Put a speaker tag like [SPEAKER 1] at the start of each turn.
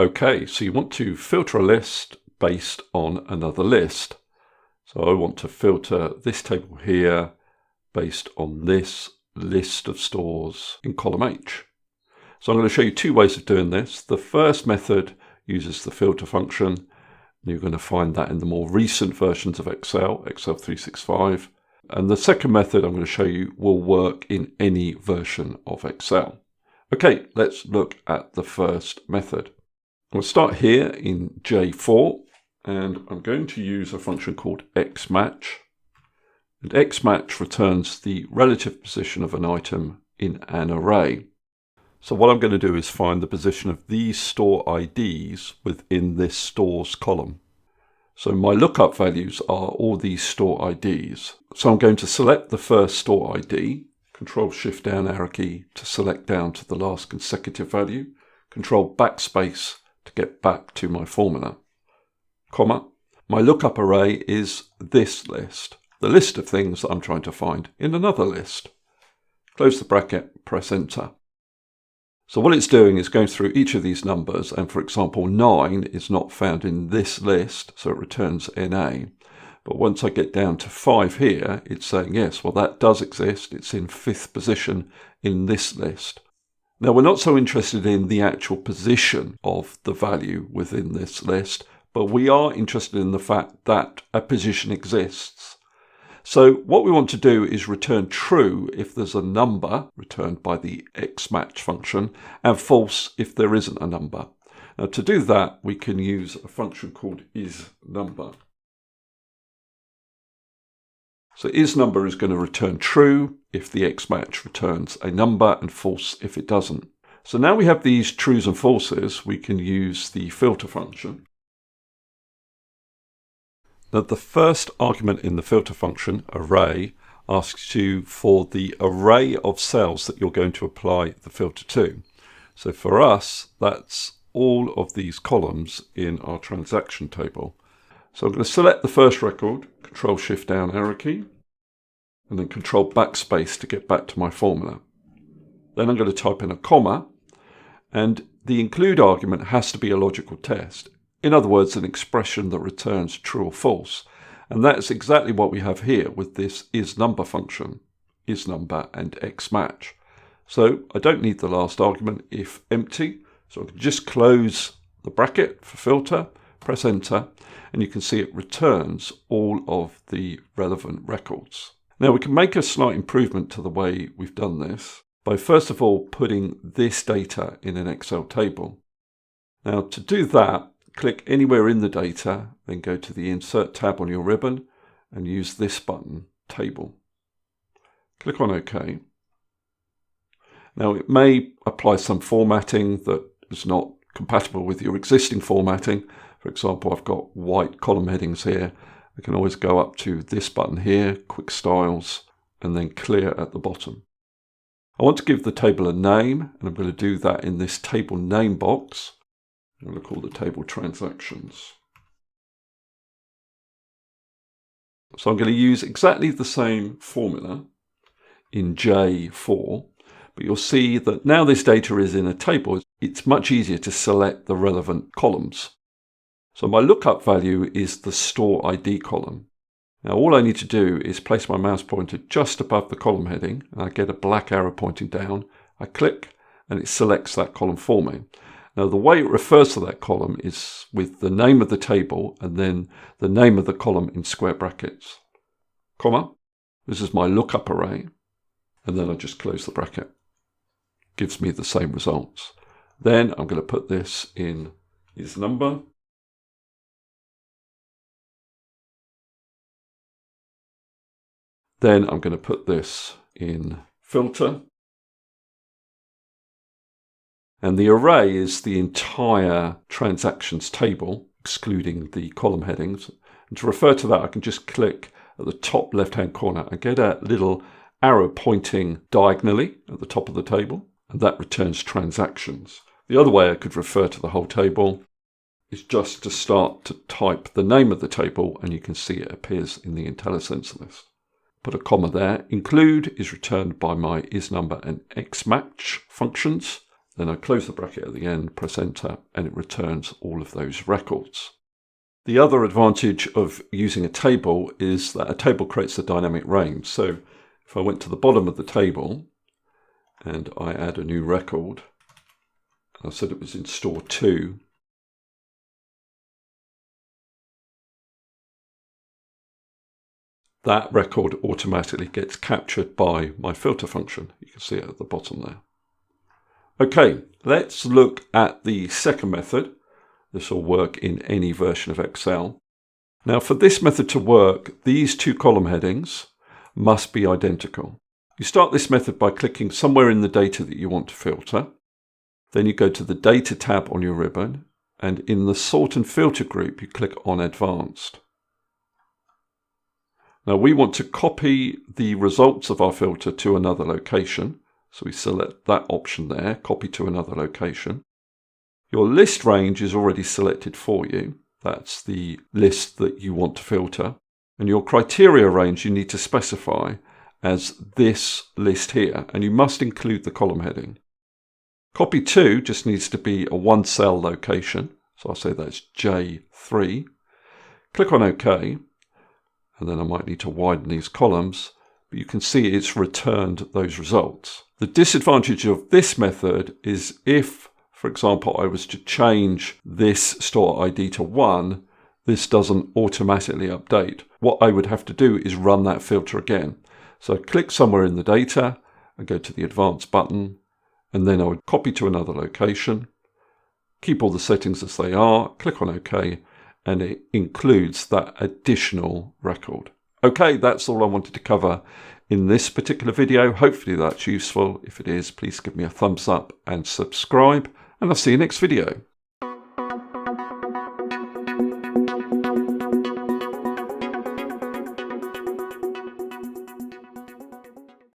[SPEAKER 1] Okay, so you want to filter a list based on another list. So I want to filter this table here based on this list of stores in column H. So I'm going to show you two ways of doing this. The first method uses the filter function. You're going to find that in the more recent versions of Excel 365. And the second method I'm going to show you will work in any version of Excel. Okay, let's look at the first method. We'll start here in J4, and I'm going to use a function called XMATCH. And XMATCH returns the relative position of an item in an array. So what I'm going to do is find the position of these store IDs within this stores column. So my lookup values are all these store IDs. So I'm going to select the first store ID, Control-Shift down arrow key to select down to the last consecutive value, Control backspace to get back to my formula, comma. My lookup array is this list, the list of things that I'm trying to find in another list. Close the bracket, press enter. So what it's doing is going through each of these numbers, and for example 9 is not found in this list, so it returns NA. But once I get down to 5 here, it's saying yes, well that does exist, it's in 5th position in this list. Now we're not so interested in the actual position of the value within this list, but we are interested in the fact that a position exists. So what we want to do is return true if there's a number returned by the XMATCH function, and false if there isn't a number. Now to do that, we can use a function called ISNUMBER. So ISNUMBER is going to return true if the XMATCH returns a number and false if it doesn't. So now we have these trues and falses, we can use the filter function. Now the first argument in the filter function, array, asks you for the array of cells that you're going to apply the filter to. So for us, that's all of these columns in our transaction table. So I'm going to select the first record, Control-Shift down arrow key, and then Control backspace to get back to my formula. Then I'm going to type in a comma, and the include argument has to be a logical test. In other words, an expression that returns true or false. And that's exactly what we have here with this ISNUMBER function, ISNUMBER and XMATCH. So I don't need the last argument if empty, so I can just close the bracket for filter, press enter, and you can see it returns all of the relevant records. Now we can make a slight improvement to the way we've done this by first of all putting this data in an Excel table. Now to do that, click anywhere in the data, then go to the Insert tab on your ribbon and use this button, Table. Click on OK. Now it may apply some formatting that is not compatible with your existing formatting. For example, I've got white column headings here. I can always go up to this button here, Quick Styles, and then Clear at the bottom. I want to give the table a name, and I'm going to do that in this table name box. I'm going to call the table Transactions. So I'm going to use exactly the same formula in J4, but you'll see that now this data is in a table, it's much easier to select the relevant columns. So my lookup value is the store ID column. Now all I need to do is place my mouse pointer just above the column heading, and I get a black arrow pointing down. I click and it selects that column for me. Now the way it refers to that column is with the name of the table and then the name of the column in square brackets. Comma, this is my lookup array, and then I just close the bracket. Gives me the same results. Then I'm going to put this in ISNUMBER. Then I'm going to put this in filter. And the array is the entire transactions table, excluding the column headings. And to refer to that, I can just click at the top left-hand corner and get a little arrow pointing diagonally at the top of the table, and that returns transactions. The other way I could refer to the whole table is just to start to type the name of the table, and you can see it appears in the IntelliSense list. Put a comma there. Include is returned by my ISNUMBER and XMATCH functions. Then I close the bracket at the end, press enter, and it returns all of those records. The other advantage of using a table is that a table creates a dynamic range. So if I went to the bottom of the table and I add a new record, I said it was in store 2, that record automatically gets captured by my filter function. You can see it at the bottom there. Okay, let's look at the second method. This will work in any version of Excel. Now for this method to work, these two column headings must be identical. You start this method by clicking somewhere in the data that you want to filter. Then you go to the Data tab on your ribbon, and in the Sort and Filter group, you click on Advanced. Now we want to copy the results of our filter to another location. So we select that option there, copy to another location. Your list range is already selected for you. That's the list that you want to filter. And your criteria range you need to specify as this list here, and you must include the column heading. Copy to just needs to be a one cell location. So I'll say that's J3. Click on OK. And then I might need to widen these columns, but you can see it's returned those results. The disadvantage of this method is if, for example, I was to change this store ID to 1, this doesn't automatically update. What I would have to do is run that filter again. So I click somewhere in the data, I go to the Advanced button, and then I would copy to another location, keep all the settings as they are, click on OK, and it includes that additional record. Okay, that's all I wanted to cover in this particular video. Hopefully that's useful. If it is, please give me a thumbs up and subscribe, and I'll see you next video.